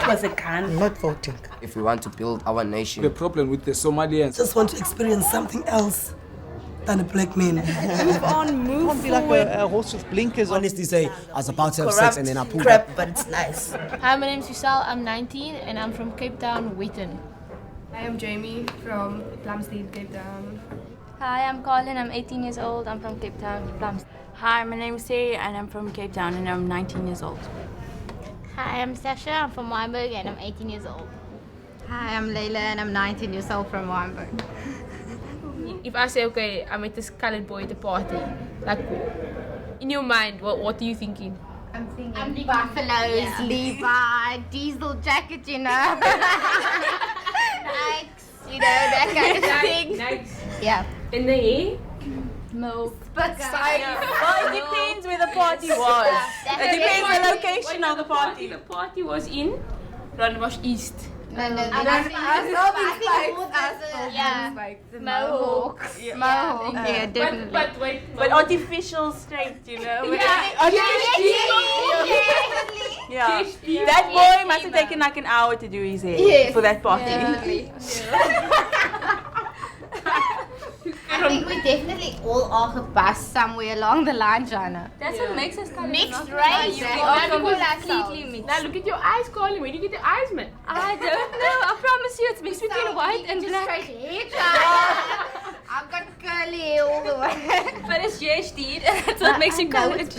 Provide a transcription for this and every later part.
That was a gun. I'm not voting. If we want to build our nation. The problem with the Somalians. Just want to experience something else than a black man. Move on, move Can't be forward. like a horse with blinkers on. Honestly say, I was about to have Corrupt sex and then I pulled crap, up. but it's nice. Hi, my name is Yusal. I'm 19 and I'm from Cape Town, Witten. I am Jamie from Plumstead, Cape Town. Hi, I'm Colin. I'm 18 years old. I'm from Cape Town, Plumstead. Hi, my name is Terry and I'm from Cape Town and I'm 19 years old. Hi, I'm Sasha. I'm from Wynberg and I'm 18 years old. Hi, I'm Layla and I'm 19 years old from Wynberg. If I say, okay, I met this colored boy at a party, like, in your mind, what are you thinking? I'm thinking buffaloes, Levi, diesel jacket, you know. Nikes, you know, that kind of thing. Nice. Yeah. In the hair? Milk. But Well, it depends where the party was. It depends the location of the party. The party was in Randwash East. No, Mohawks. Yeah. Mohawks, yeah, definitely. But wait. But artificial straight, you know. Yeah. That boy must have taken like an hour to do his hair for that party. I think we definitely all are gepast somewhere along the line, Jana. That's what makes us colored. Mixed race. We All are people completely mixed. Now look at your eyes, Colin. Where do you get your eyes, man? I don't know. I promise you, it's mixed between white and black. I've got curly hair all the way. But it's JHD. That's what makes you colored.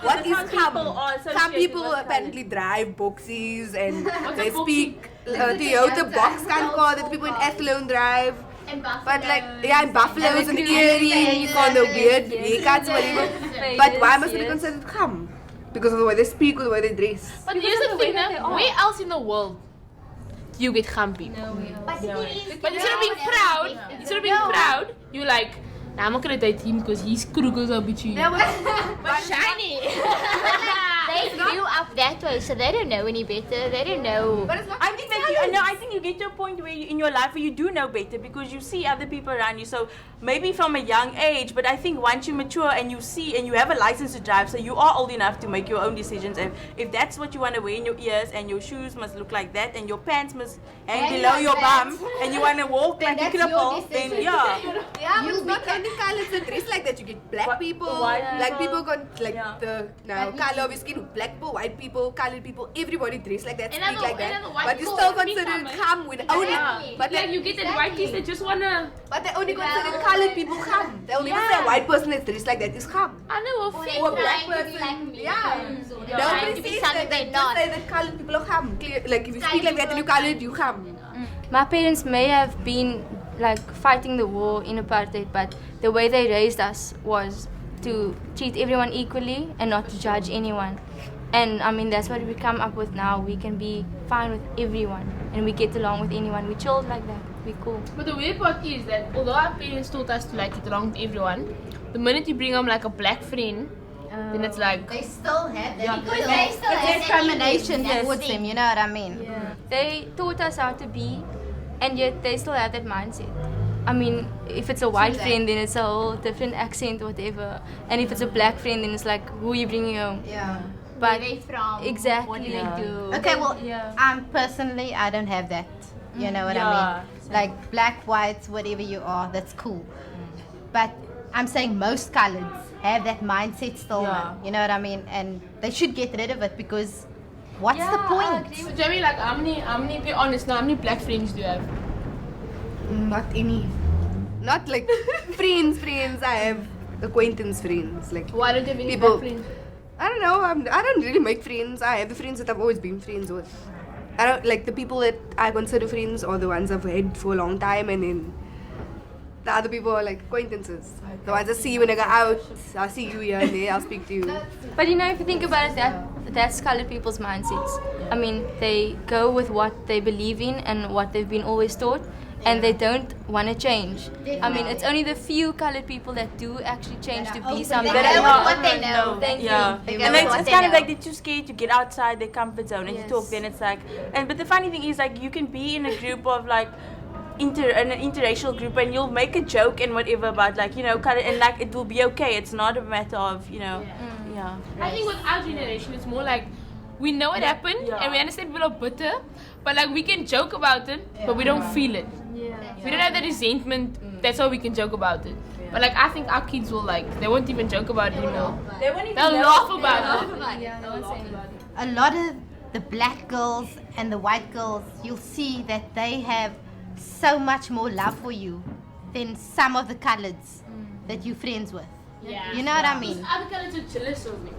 What is People are Some people associated with apparently drive boxies and they speak Toyota box kind of car that the people in Athlone drive. But like, yeah, in buffaloes and earrings on the weird haircuts, whatever. But why must it be considered kham? Because of the way they speak or the way they dress. But here's the thing, where else in the world do you get kham people? But instead of being proud, you're like, nah, I'm not gonna date him because he's crooked or bitchy. But shiny. They grew up that way, so they don't know any better. They don't know. I think that I think you get to a point where in your life where you do know better because you see other people around you. So maybe from a young age, but I think once you mature and you see and you have a license to drive, so you are old enough to make your own decisions. If that's what you want to wear in your ears and your shoes must look like that and your pants must hang below your bum and you want to walk like a cripple, then Yeah, but not only colors that dress like that. You get black people, black people got the color of your skin. Black people, white people, colored people, everybody dress like that, speak like that. But you still consider it kham with only. But like you get that white kids that just wanna. But they only consider colored people kham. They only say a white person that dress like that is kham. I know Or a black person. Nobody says that. They just say that colored people are kham. Like if you speak like that and you colored, you kham. My parents may have been like fighting the war in apartheid, but the way they raised us was to treat everyone equally and not to judge anyone. And I mean, that's what we come up with now. We can be fine with everyone and we get along with anyone. We chilled like that. We cool. But the weird part is that although our parents taught us to like get along with everyone, the minute you bring them like a black friend, then it's like they still have that because they still have discrimination towards them. You know what I mean? Yeah. They taught us how to be, and yet they still have that mindset. I mean, if it's a white friend, then it's a whole different accent, whatever. And if it's a black friend, then it's like, who are you bringing home? Yeah. But where they from? Exactly. What do they do? Okay, well, personally, I don't have that. You know what I mean? Like black, white, whatever you are, that's cool. But I'm saying most coloreds have that mindset still. You know what I mean? And they should get rid of it because what's the point? So Jamie, like how many? Be honest now. How many black friends do you have? Not any. Not like friends. I have acquaintance friends. Like why don't you have any people, black friends? I don't know. I don't really make friends. I have the friends that I've always been friends with. I don't like the people that I consider friends or the ones I've had for a long time, and then the other people are like acquaintances. The ones I see when I go out, I'll see you here and there. I'll speak to you. But you know, if you think about it, that's colored people's mindsets. I mean, they go with what they believe in and what they've been always taught. And they don't want to change. Definitely. I mean, it's only the few colored people that do actually change to be something. They know what they know. Thank you. And it's kind of like they're too scared to get outside their comfort zone and to talk. Then it's like, but the funny thing is, like, you can be in a group of like an interracial group, and you'll make a joke and whatever about like, you know, color, and like it will be okay. It's not a matter of, you know, I think with our generation, it's more like we know it happened and we understand people are bitter, but like we can joke about it, but we don't feel it. We don't have the resentment. That's why we can joke about it. But like I think our kids will like, they won't even joke about it anymore. They'll laugh about it. A lot of the black girls and the white girls, you'll see that they have so much more love for you than some of the coloreds that you're friends with. You know what I mean? Other colors are jealous of me.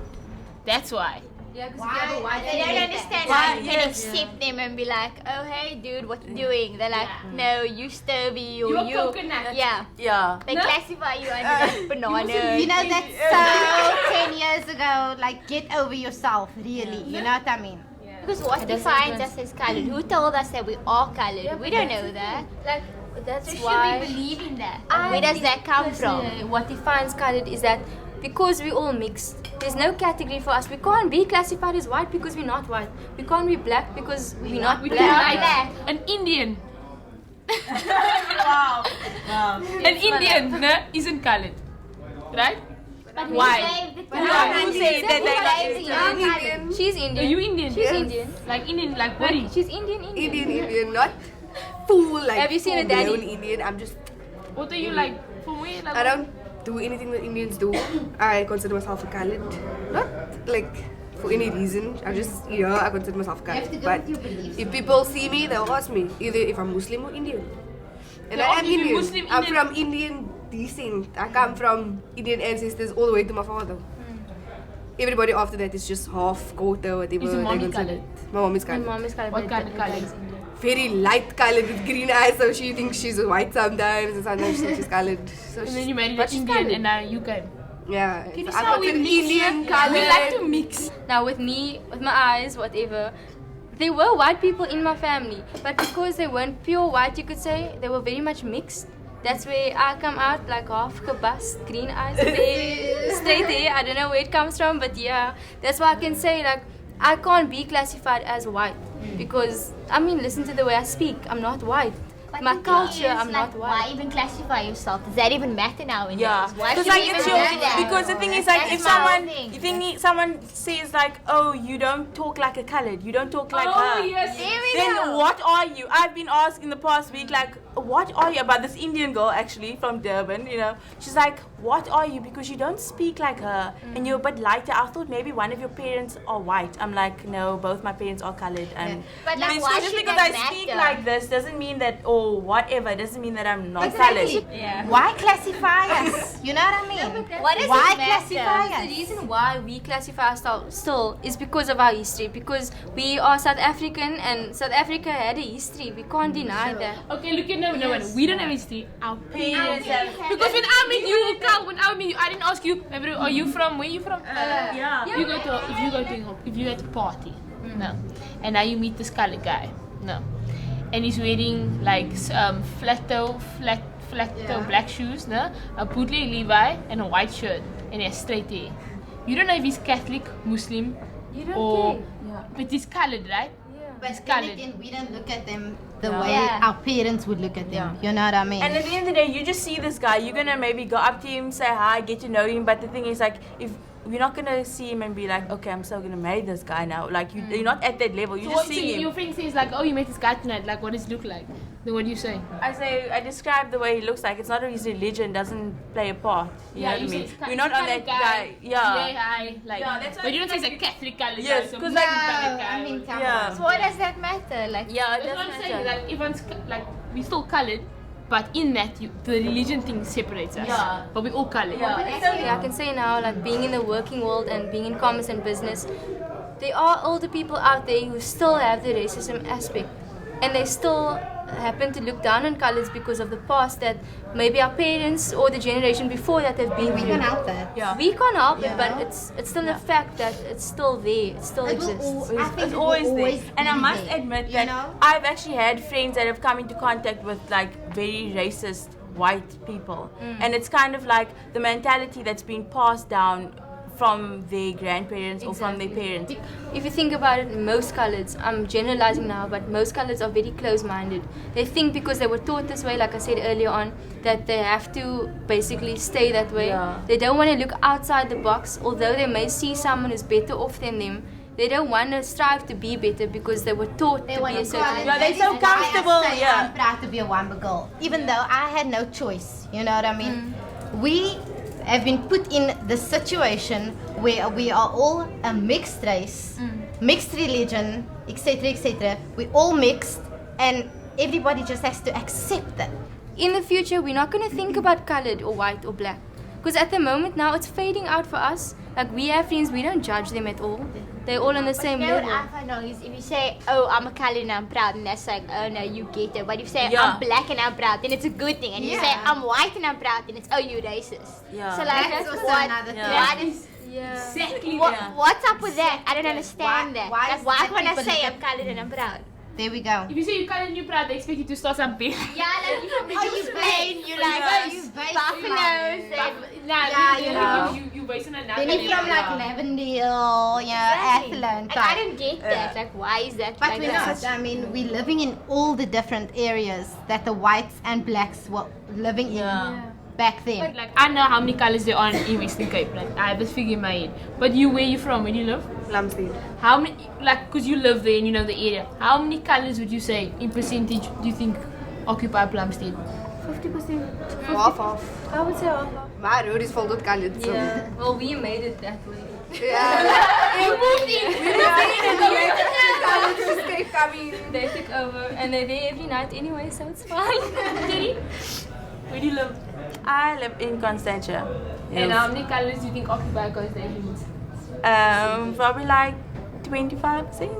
That's why. They don't understand why you can accept them and be like, oh hey dude, what you doing? They're like, no, you sturvy, or you coconut. Yeah. They classify you under that banana. You know, that's so 10 years ago, like get over yourself, really. You know what I mean? Because what defines us as colored? Who told us that we are colored? We don't know that. Like, that's So why should we believe in that? Where does that come from? What defines colored is that because we're all mixed, there's no category for us. We can't be classified as white because we're not white. We can't be black because we're not black. An Indian. Wow. An Indian isn't colored. Right? Why? Who said that Indian. She's Indian. Are you Indian? She's Indian. Like Indian, like body. She's Indian. Indian, not full like. Have you seen a full-blown daddy? Indian? I'm just. What are you like? For me, like. I don't do anything that Indians do. I consider myself a colored. Not like for any reason. I just, I consider myself colored. But if people see me, they'll ask me either if I'm Muslim or Indian. And I am Indian. Muslim, I'm Indian. from Indian descent. I come from Indian ancestors all the way to my father. Everybody after that is just half, quarter, whatever. Is your mommy they consider colored? it. My mom is My colored. mom is colored. What kind of color? Very light colored with green eyes, so she thinks she's white sometimes, and sometimes she thinks she's colored. So And then you married but an she's Indian colored. and now you can. Yeah, Can you so I how we consider mix? Indian colored. We like to mix. Now with me, with my eyes, whatever, there were white people in my family, but because they weren't pure white, you could say, they were very much mixed. That's where I come out like half kabust, green eyes, there, straight there. I don't know where it comes from, but yeah, that's why I can say like I can't be classified as white because I mean, listen to the way I speak. I'm not white. But My the thing culture, is, I'm not white. Why even classify yourself? Does that even matter nowadays? Yeah, Why should because like we even it's do your, that? because the thing is like That's if my someone thing. you think someone says like, oh, you don't talk like a colored, you don't talk like Oh, her. yes. There we Then go. what are you? I've been asked in the past week like, what are you about this Indian girl actually from Durban? You know, she's like, what are you? Because you don't speak like her and you're a bit lighter. I thought maybe one of your parents are white. I'm like, no, both my parents are colored. And But like, so why just should because that I speak matter? like this doesn't mean that whatever doesn't mean that I'm not colored. Why classify us? You know what I mean? What does Why it matter? classify The us? reason why we classify ourselves still is because of our history. Because we are South African and South Africa had a history. We can't deny that. Okay, look at no. We don't have history. Our parents have. Because when I met you, Carl, when I met you, I didn't ask you, maybe, are you from, where are you from? Yeah. If you go to a party, no. And now you meet this colored guy, no. And he's wearing like flat toe black shoes, no? A bootleg Levi and a white shirt and he has straight hair. You don't know if he's Catholic, Muslim, or but he's colored, right? But It's then colored. again, we don't look at them the way our parents would look at them. You know what I mean? And at the end of the day, you just see this guy, you're gonna maybe go up to him, say hi, get to know him. But the thing is, like, if you're not gonna see him and be like, okay, I'm still gonna marry this guy now. Like, you're not at that level. You So just what, see him. your friend says like, oh, you met this guy tonight. Like, what does he look like? Then what do you say? I describe the way he looks like. It's not his religion doesn't play a part. You know what I mean? say You're not on that guy. Yeah. Like, Yeah, that's but why you don't say it's he's a Catholic colored guy. Yes, so 'cause Muslim like- colored guy. I mean, come Yeah. on. So what does that matter? Like, Yeah, it That's what I'm doesn't saying. matter. Like, everyone's like, we still colored, but in that, the religion thing separates us. Yeah. But we all colored. Yeah, I can say now, like being in the working world and being in commerce and business, there are older people out there who still have the racism aspect, and they still happen to look down on colors because of the past that maybe our parents or the generation before that have been We through. can help that. Yeah. We can't help it, but it's still a fact that it's still there. It still It will exists. I think It's it will always there. always And I be must there, admit you that know? I've actually had friends that have come into contact with like very racist white people. And it's kind of like the mentality that's been passed down from their grandparents or from their parents. If you think about it, most colours, I'm generalizing now, but most colours are very close-minded. They think because they were taught this way, like I said earlier on, that they have to basically stay that way. Yeah. They don't want to look outside the box, although they may see someone who's better off than them. They don't want to strive to be better because they were taught to be a certain way. Yeah, they're so comfortable. Yeah. I'm proud to be a Wamba girl, even though I had no choice. You know what I mean? We have been put in the situation where we are all a mixed race, mixed religion, etc., etc. We're all mixed, and everybody just has to accept that. In the future, we're not going to think about coloured or white or black. Because at the moment now, it's fading out for us. Like, we have friends, we don't judge them at all. They're all on the same You know what level. I find wrong is if you say, oh, I'm a colour and I'm proud, and that's like, oh no, you get it. But if you say, Yeah. I'm black and I'm proud, then it's a good thing. And if you say, I'm white and I'm proud, then it's, oh, you racist. Yeah. So like, That's also what, another thing. what is... Exactly. What's up with that? I don't understand that. why Like, is why that can't I people say look I'm coloured and I'm proud? There we go. If you say you colored and you're proud, they expect you to start something. Yeah, like you Spain, you like you buffaloes and You based on another. Then you're from like Lavendale, Athlone. And I don't get that. Like, why is that? But like we're that? not. I mean, we're living in all the different areas that the whites and blacks were living in back then. Like, I know how many colors there are in Western Cape. Like, I have this figure in my head. But you, where you from? Where do you live? Plumstead. How many? Like, because you live there and you know the area. How many colors would you say in percentage do you think occupy Plumstead? 50%. Half. I would say half. My road is filled with coloured. So. Yeah. Well, we made it that way. Yeah. You moved in. Just keep coming. They took over and they're there every night anyway, so it's fine. Where do you live? I live in Constantia. And how many colors do you think occupy Constantia? Probably like 25%.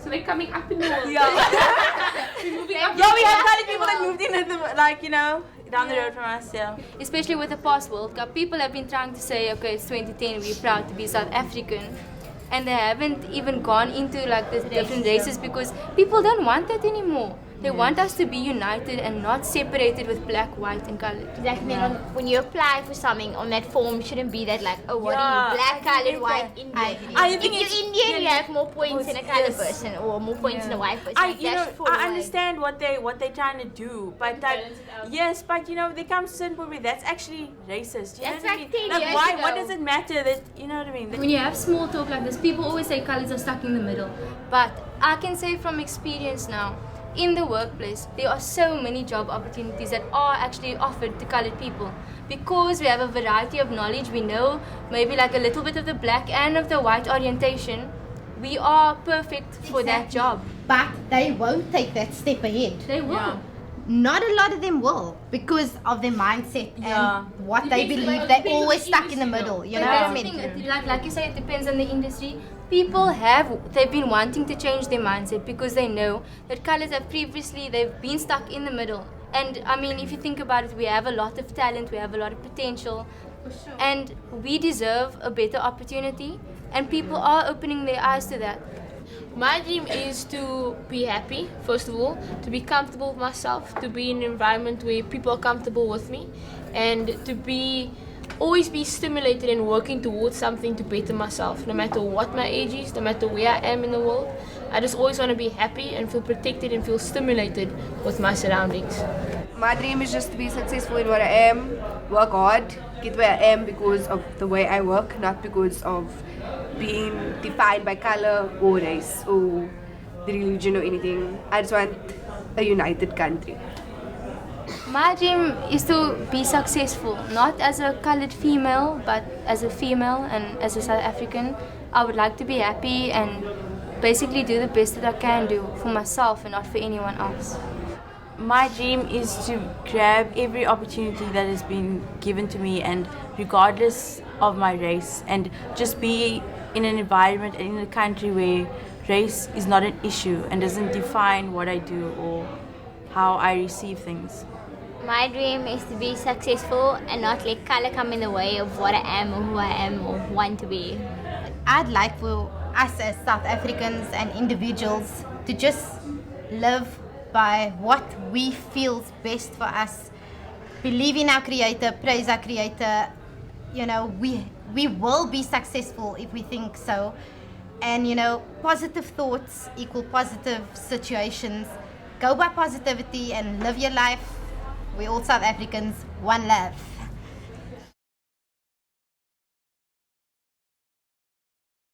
So they're coming up in the world. Yeah. We're moving up. Yeah, we have colored people that moved in at the, like, you know, down the road from us, yeah. Especially with the past World Cup, people have been trying to say, okay, it's 2010, we're proud to be South African. And they haven't even gone into like the different races because people don't want that anymore. They want us to be united and not separated with black, white and coloured. Exactly. Then when you apply for something on that form, shouldn't be that like, oh, what are you? Black, coloured, white, Indian. If you're Indian, you have more points than a coloured person, or more points than a white person. I understand what they're trying to do, but that yes, but you know, there comes a certain point where that's actually racist. You know That's what I like mean? 10 Like, years why? ago. What does it matter that you know what I mean? When you have small talk like this, people always say colours are stuck in the middle. But I can say from experience now, in the workplace, there are so many job opportunities that are actually offered to coloured people. Because we have a variety of knowledge, we know maybe like a little bit of the black and of the white orientation, we are perfect for that job. But they won't take that step ahead. They will. Yeah. Not a lot of them will because of their mindset and what they believe. They're always stuck in the middle. You know what I mean? Like you say, it depends on the industry. They've been wanting to change their mindset because they know that colours have previously, they've been stuck in the middle. And I mean, if you think about it, we have a lot of talent, we have a lot of potential. And we deserve a better opportunity. And people are opening their eyes to that. My dream is to be happy, first of all, to be comfortable with myself, to be in an environment where people are comfortable with me, and to always be stimulated and working towards something to better myself, no matter what my age is, no matter where I am in the world. I just always want to be happy and feel protected and feel stimulated with my surroundings. My dream is just to be successful in what I am, work hard, get where I am because of the way I work, not because of being defined by color or race or the religion or anything. I just want a united country. My dream is to be successful, not as a coloured female, but as a female and as a South African. I would like to be happy and basically do the best that I can do for myself and not for anyone else. My dream is to grab every opportunity that has been given to me, and regardless of my race, and just be in an environment and in a country where race is not an issue and doesn't define what I do or how I receive things. My dream is to be successful and not let colour come in the way of what I am or who I am or want to be. I'd like for us as South Africans and individuals to just live by what we feel is best for us. Believe in our Creator, praise our Creator. You know, we will be successful if we think so. And you know, positive thoughts equal positive situations. Go by positivity and live your life. We're all South Africans. One love.